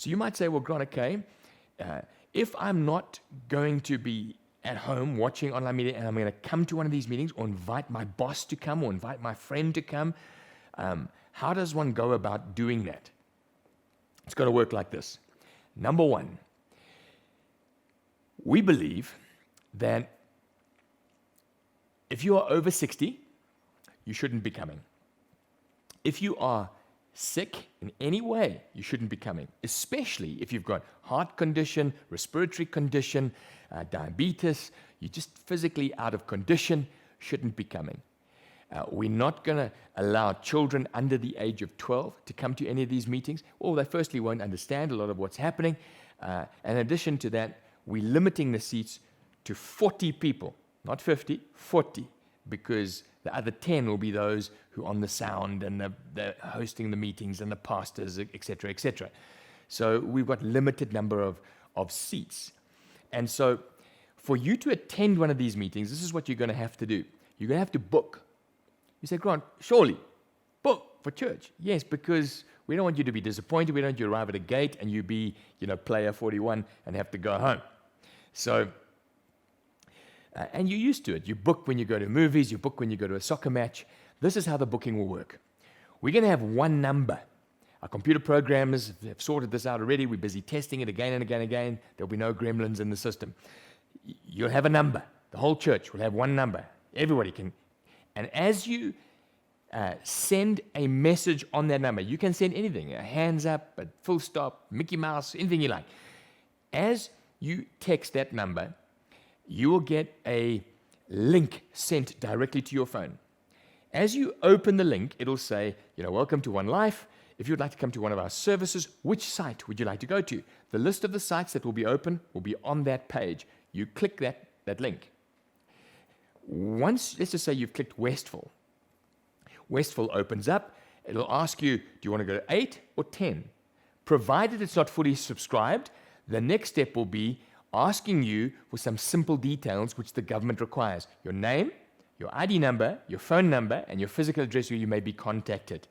So you might say, well, Grant, okay, if I'm not going to be at home watching online media and I'm going to come to one of these meetings or invite my boss to come or invite my friend to come, how does one go about doing that? It's got to work like this. Number one, we believe that if you are over 60, you shouldn't be coming. If you are sick in any way, you shouldn't be coming, especially if you've got heart condition, respiratory condition, diabetes, you're just physically out of condition, shouldn't be coming. We're not going to allow children under the age of 12 to come to any of these meetings. Well, they firstly won't understand a lot of what's happening. In addition to that, we're limiting the seats to 40 people, not 50, 40, because the other 10 will be those who are on the sound and the hosting the meetings and the pastors, etc., etc. So we've got limited number of seats. And so for you to attend one of these meetings, this is what you're going to have to do. You're going to have to book. You say, Grant, surely, book for church. Yes, because we don't want you to be disappointed. We don't want you to arrive at a gate and you be, player 41 and have to go home. So, and you're used to it. You book when you go to movies. You book when you go to a soccer match. This is how the booking will work. We're going to have one number. Our computer programmers have sorted this out already. We're busy testing it again and again and again. There'll be no gremlins in the system. You'll have a number. The whole church will have one number. Everybody can. And as you send a message on that number, you can send anything, a hands up, a full stop, Mickey Mouse, anything you like. As you text that number, you will get a link sent directly to your phone. As you open the link, it'll say, welcome to One Life. If you'd like to come to one of our services, which site would you like to go to? The list of the sites that will be open will be on that page. You click that link. Once, let's just say you've clicked Westville. Westville opens up. It'll ask you, do you want to go to 8 or 10? Provided it's not fully subscribed, the next step will be asking you for some simple details which the government requires. Your name, your ID number, your phone number, and your physical address where you may be contacted.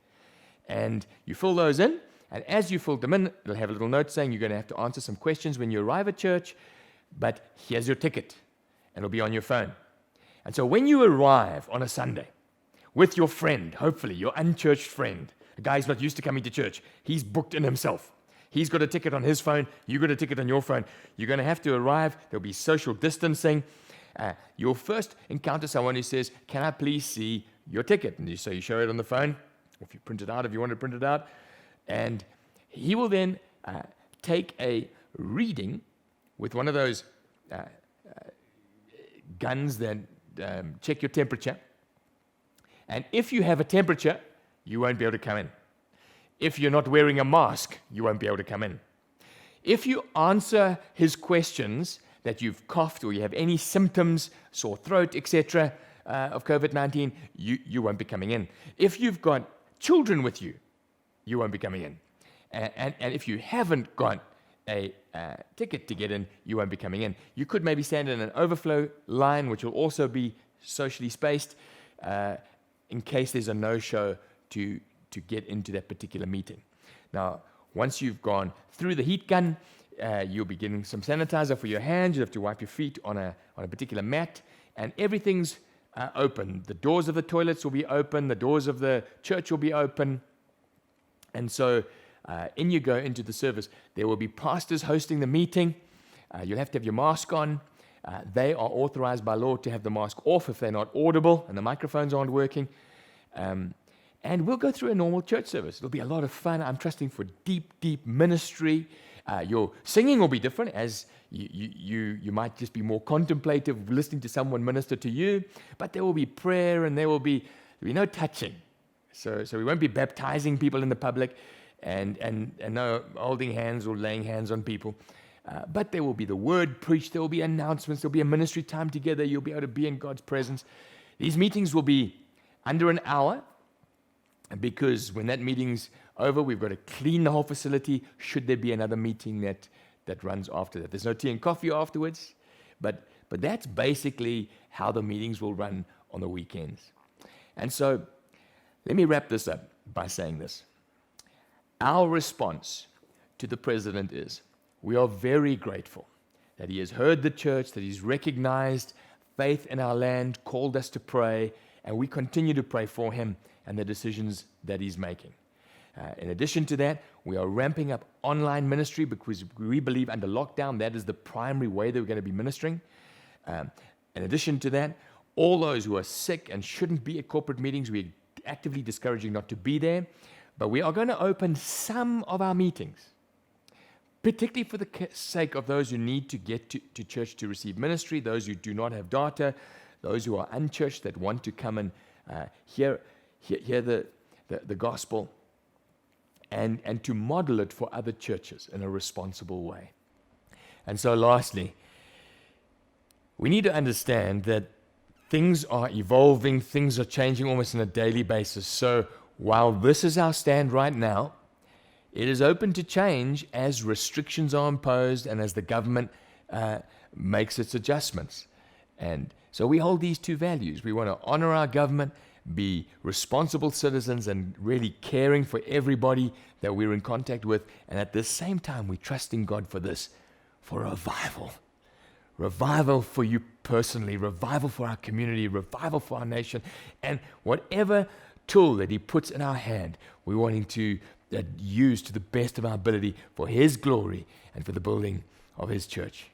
And you fill those in, and as you fill them in, it'll have a little note saying you're going to have to answer some questions when you arrive at church, but here's your ticket, and it'll be on your phone. And so when you arrive on a Sunday with your friend, hopefully your unchurched friend, a guy who's not used to coming to church, he's booked in himself. He's got a ticket on his phone, you've got a ticket on your phone. You're going to have to arrive, there'll be social distancing. You'll first encounter someone who says, can I please see your ticket? And so you show it on the phone, or if you print it out, if you want to print it out. And he will then take a reading with one of those guns that check your temperature. And if you have a temperature, you won't be able to come in. If you're not wearing a mask, you won't be able to come in. If you answer his questions that you've coughed or you have any symptoms, sore throat, etc., of COVID-19, you won't be coming in. If you've got children with you, you won't be coming in. And if you haven't got a ticket to get in, you won't be coming in. You could maybe stand in an overflow line, which will also be socially spaced, in case there's a no-show to get into that particular meeting. Now, once you've gone through the heat gun, you'll be getting some sanitizer for your hands. You have to wipe your feet on a particular mat, and everything's open. The doors of the toilets will be open. The doors of the church will be open. And so in you go into the service. There will be pastors hosting the meeting. You'll have to have your mask on. They are authorized by law to have the mask off if they're not audible and the microphones aren't working. And we'll go through a normal church service. It'll be a lot of fun. I'm trusting for deep, deep ministry. Your singing will be different, as you might just be more contemplative, listening to someone minister to you. But there will be prayer, and there will be no touching. So we won't be baptizing people in the public, and no holding hands or laying hands on people. But there will be the word preached. There will be announcements. There will be a ministry time together. You'll be able to be in God's presence. These meetings will be under an hour, because when that meeting's over, we've got to clean the whole facility should there be another meeting that runs after that. There's no tea and coffee afterwards, but that's basically how the meetings will run on the weekends. And so let me wrap this up by saying this. Our response to the president is, we are very grateful that he has heard the church, that he's recognized faith in our land, called us to pray, and we continue to pray for him and the decisions that he's making. In addition to that, we are ramping up online ministry because we believe under lockdown that is the primary way that we're going to be ministering. In addition to that, all those who are sick and shouldn't be at corporate meetings, we're actively discouraging not to be there. But we are going to open some of our meetings, particularly for the sake of those who need to get to church to receive ministry, those who do not have data, those who are unchurched that want to come and hear the gospel, and to model it for other churches in a responsible way. And so lastly, we need to understand that things are evolving, things are changing almost on a daily basis. So while this is our stand right now, it is open to change as restrictions are imposed and as the government makes its adjustments. And so we hold these two values. We want to honor our government, be responsible citizens, and really caring for everybody that we're in contact with. And at the same time, we trust in God for this, for revival. Revival for you personally, revival for our community, revival for our nation, and whatever tool that he puts in our hand, we're wanting to use to the best of our ability for his glory and for the building of his church.